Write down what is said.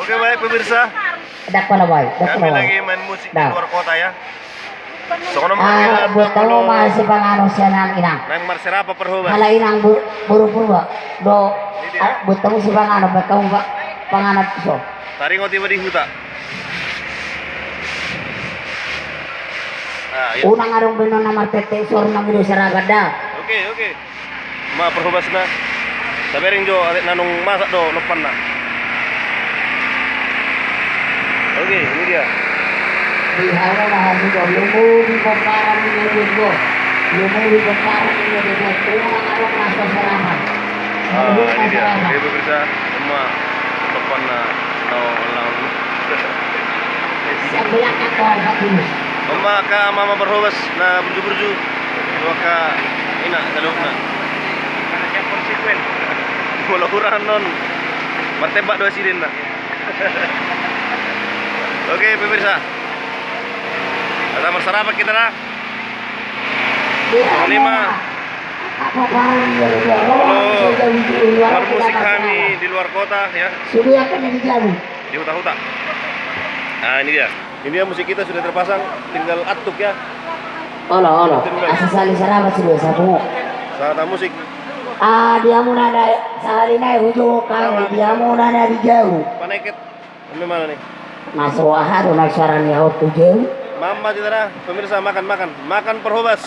Oke baik pemirsa, Dak pala boy, dak kami pala. lagi main musik di Dah. luar kota ya. Sokono Ah, buat kamu masih pangano siya ng inang. nang marserapa perhoban. Hala inang buru-buru ba? Do, buat kamu si pangano, buat kamu ba panganap so. Taringo tiba di huta. Ah, ya. Unang arong bino na martete sor na video sa ragad da. Oke. Ma perhobas na. Sabering jo alit nanong masak do nopan na. Oke, ini dia. Di hara na hali do, lumubi ko para minulid ko. Lumubi ko para minulid ko. Unang arong nasa salaman. Ah, ini dia. Oke pemirsa, semua nopan na no lang. Sa belakang ko ang kapilis. Mama ka mama perhobas na burju-burju. Dua ka ina salok na. Karena siya konsekuen. Wala kurang non. Matembak dua sidin na. Oke pemirsa. Ada bersarapat kita lah. Lima. Kalau musik kami di luar kota ya. Sudah akan yang jauh. Di huta-huta. Nah ini dia. Ini dia musik kita sudah terpasang. Tinggal atuk ya. Olo. Asal sarabat sudah sabu. Saat musik. Dia muna na sa halina hujo kami. Dia muna na di jauh. Paneket. Ini mana nih? Nasuaha do nagsaran niya ho tu jauh. Mama citra, pemirsa makan perhobas.